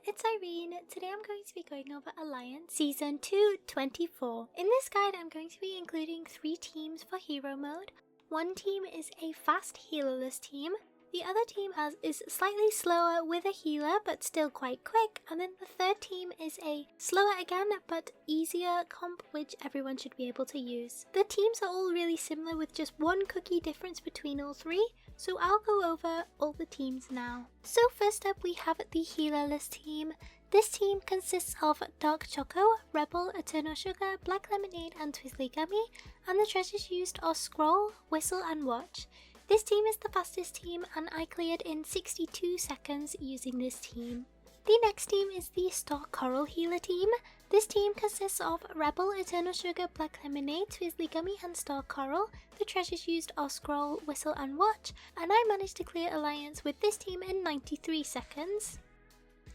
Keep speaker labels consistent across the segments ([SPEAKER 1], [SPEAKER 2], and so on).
[SPEAKER 1] it's Irene. Today I'm going to be going over Alliance Season 2 24. In this guide I'm going to be including 3 teams for hero mode. One team is a fast healerless team, the other team is slightly slower with a healer but still quite quick, and then the third team is a slower again but easier comp which everyone should be able to use. The teams are all really similar with just one cookie difference between all 3, so I'll go over all the teams now. So first up we have the healerless team. This team consists of Dark Choco, Rebel, Eternal Sugar, Black Lemonade and Twizzly Gummy, and the treasures used are Scroll, Whistle and Watch. This team is the fastest team and I cleared in 62 seconds using this team. The next team is the Star Coral Healer team. This team consists of Rebel, Eternal Sugar, Black Lemonade, Twizzly Gummy and Star Coral. The treasures used are Scroll, Whistle and Watch, and I managed to clear Alliance with this team in 93 seconds.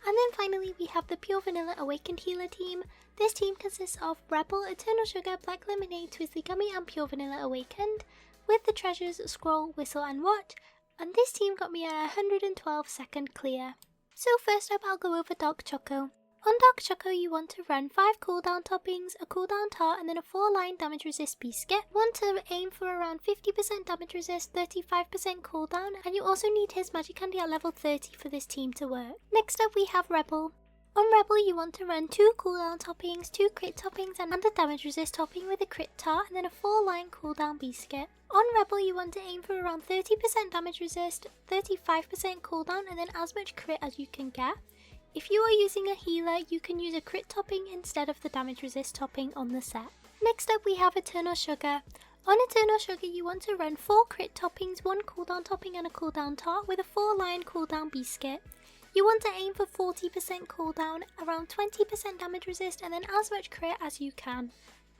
[SPEAKER 1] And then finally we have the Pure Vanilla Awakened Healer team. This team consists of Rebel, Eternal Sugar, Black Lemonade, Twizzly Gummy and Pure Vanilla Awakened, with the treasures Scroll, Whistle and Watch, and this team got me a 112 second clear. So first up I'll go over Dark Choco. On Dark Choco you want to run 5 cooldown toppings, a cooldown tart and then a 4-line damage resist biscuit. Want to aim for around 50% damage resist, 35% cooldown, and you also need his magic candy at level 30 for this team to work. Next up we have Rebel. On Rebel you want to run 2 cooldown toppings, 2 crit toppings and a damage resist topping with a crit tart and then a 4-line cooldown biscuit. On Rebel you want to aim for around 30% damage resist, 35% cooldown and then as much crit as you can get. If you are using a healer you can use a crit topping instead of the damage resist topping on the set. Next up we have Eternal Sugar. On Eternal Sugar you want to run 4 crit toppings, 1 cooldown topping and a cooldown tart with a 4-line cooldown biscuit. You want to aim for 40% cooldown, around 20% damage resist and then as much crit as you can.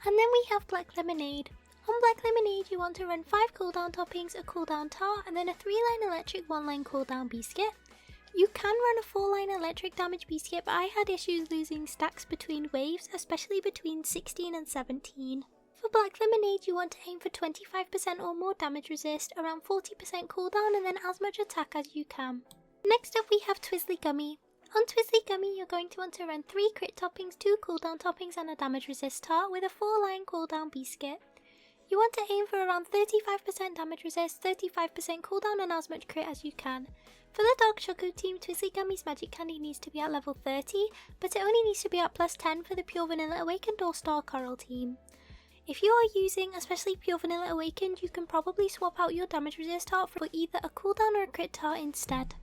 [SPEAKER 1] And then we have Black Lemonade. On Black Lemonade you want to run 5 cooldown toppings, a cooldown tart and then a 3-line electric 1-line cooldown biscuit. You can run a 4-line electric damage biscuit but I had issues losing stacks between waves, especially between 16 and 17. For Black Lemonade you want to aim for 25% or more damage resist, around 40% cooldown and then as much attack as you can. Next up we have Twizzly Gummy. On Twizzly Gummy you're going to want to run 3 crit toppings, 2 cooldown toppings and a damage resist tart with a 4-line cooldown biscuit. You want to aim for around 35% damage resist, 35% cooldown and as much crit as you can. For the Dark Choco team, Twizzly Gummy's magic candy needs to be at level 30, but it only needs to be at plus 10 for the Pure Vanilla Awakened or Star Coral team. If you are using especially Pure Vanilla Awakened, you can probably swap out your damage resist tart for either a cooldown or a crit tart instead.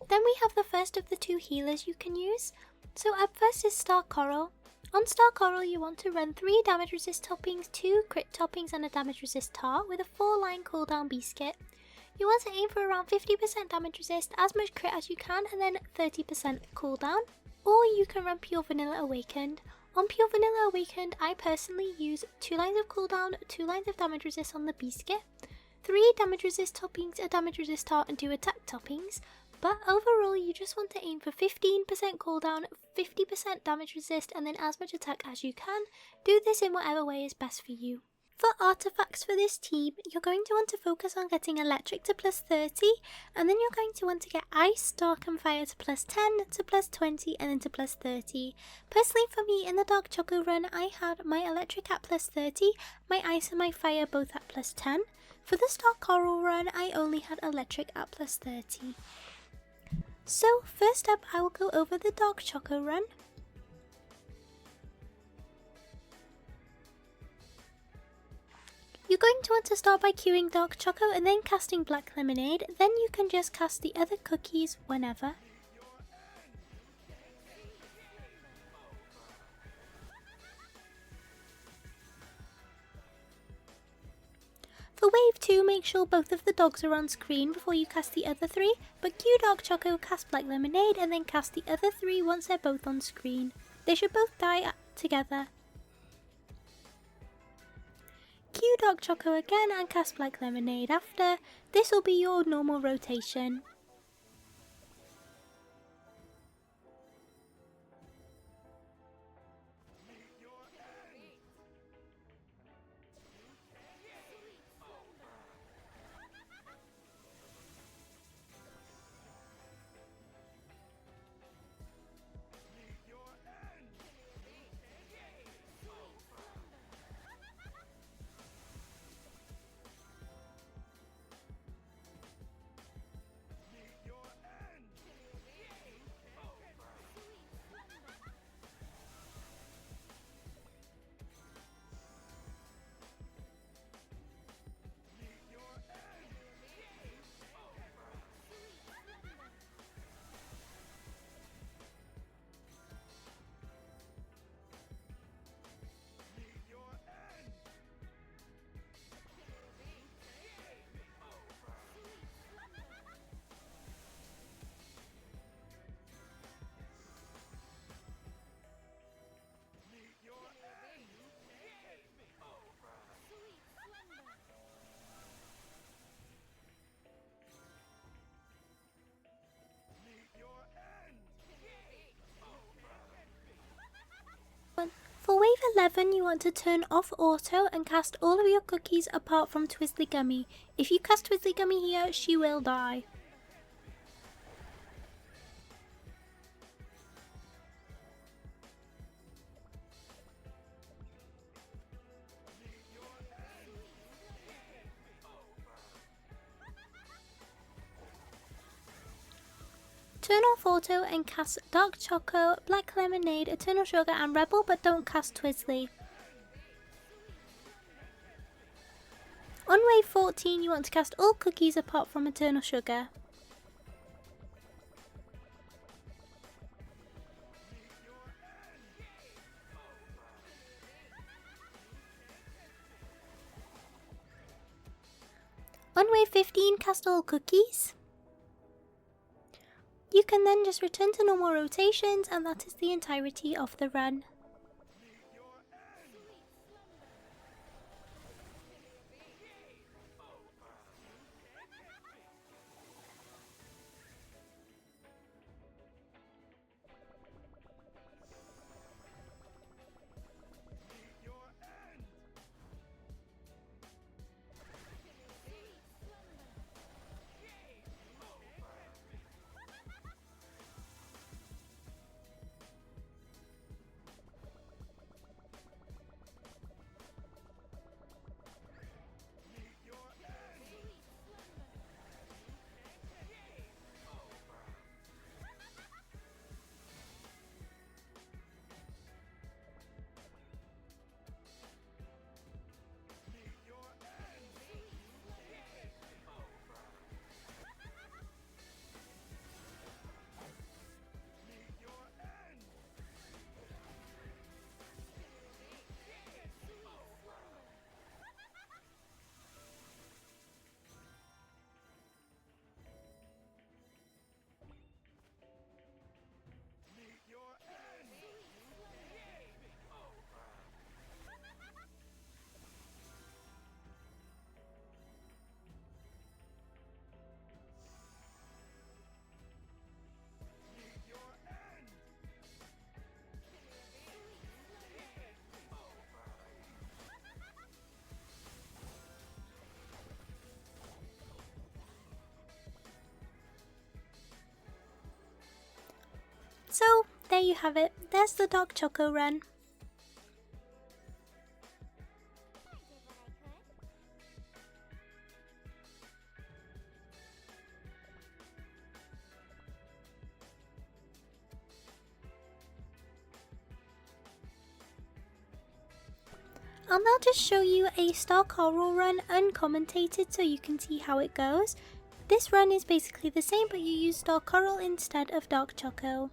[SPEAKER 1] Then we have the first of the 2 healers you can use. So up first is Star Coral. On Star Coral you want to run 3 damage resist toppings, 2 crit toppings and a damage resist tart with a 4-line cooldown biscuit. You want to aim for around 50% damage resist, as much crit as you can and then 30% cooldown. Or you can run Pure Vanilla Awakened. On Pure Vanilla Awakened I personally use 2 lines of cooldown, 2 lines of damage resist on the biscuit, 3 damage resist toppings, a damage resist tart and 2 attack toppings. But overall you just want to aim for 15% cooldown, 50% damage resist and then as much attack as you can. Do this in whatever way is best for you. For artifacts for this team, you're going to want to focus on getting electric to plus 30 and then you're going to want to get ice, dark and fire to plus 10, to plus 20 and then to plus 30. Personally for me in the Dark Choco Run I had my electric at plus 30, my ice and my fire both at plus 10. For the Star Coral Run I only had electric at plus 30. So first up I will go over the Dark Choco Run. You're going to want to start by queuing Dark Choco and then casting Black Lemonade, then you can just cast the other cookies whenever. For wave 2, make sure both of the dogs are on screen before you cast the other 3, but queue Dark Choco, cast Black Lemonade and then cast the other 3 once they're both on screen. They should both die together. Queue Dark Choco again and cast Black Lemonade after. This will be your normal rotation. 11, you want to turn off auto and cast all of your cookies apart from Twizzly Gummy. If you cast Twizzly Gummy here, she will die. Turn off auto and cast Dark Choco, Black Lemonade, Eternal Sugar and Rebel, but don't cast Twizzly. On wave 14, you want to cast all cookies apart from Eternal Sugar. On wave 15, cast all cookies. You can then just return to normal rotations, and that is the entirety of the run. So, there you have it. There's the Dark Choco Run. I'll now just show you a Star Coral run uncommentated so you can see how it goes. This run is basically the same, but you use Star Coral instead of Dark Choco.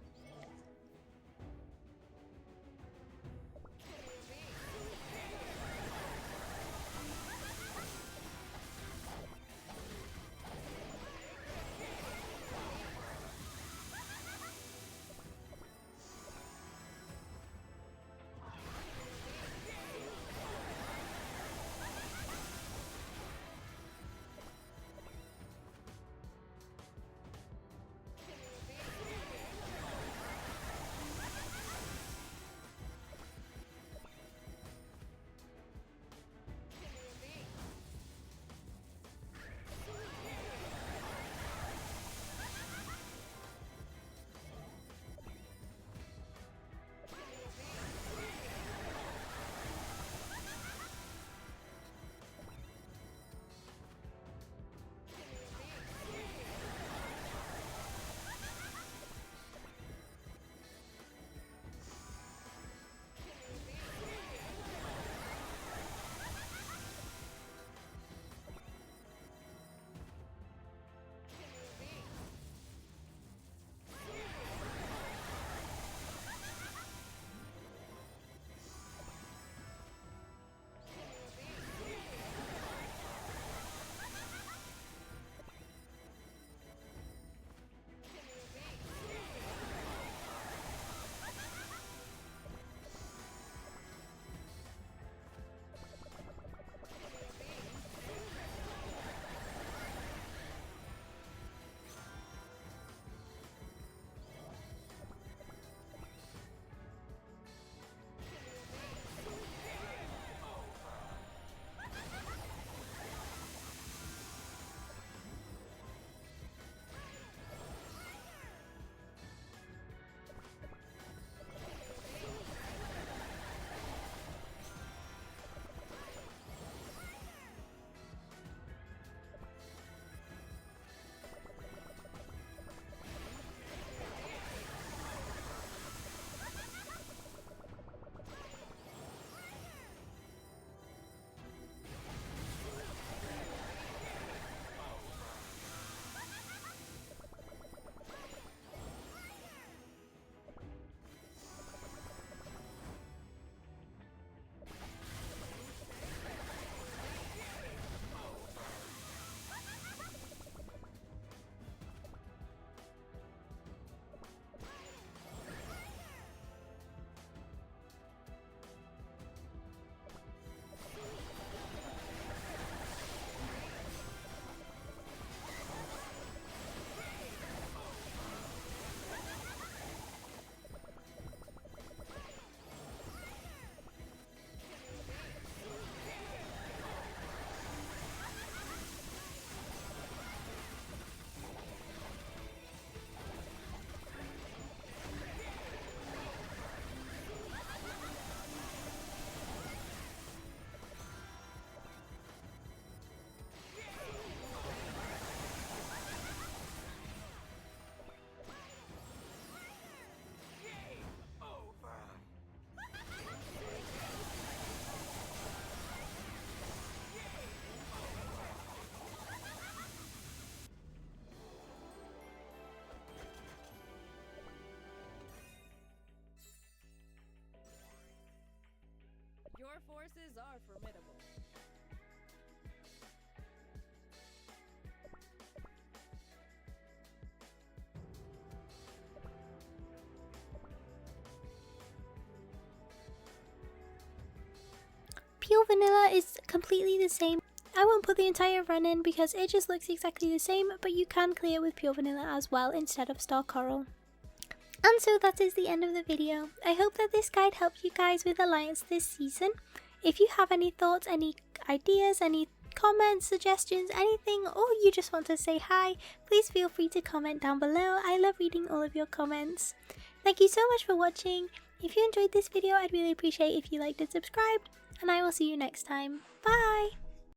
[SPEAKER 2] forces are formidable.
[SPEAKER 1] Pure vanilla is completely the same. I won't put the entire run in because it just looks exactly the same, but you can clear with pure vanilla as well instead of star coral. And so that is the end of the video. I hope that this guide helped you guys with Alliance this season. If you have any thoughts, any ideas, any comments, suggestions, anything, or you just want to say hi, please feel free to comment down below. I love reading all of your comments. Thank you so much for watching. If you enjoyed this video, I'd really appreciate if you liked and subscribed, and I will see you next time. Bye!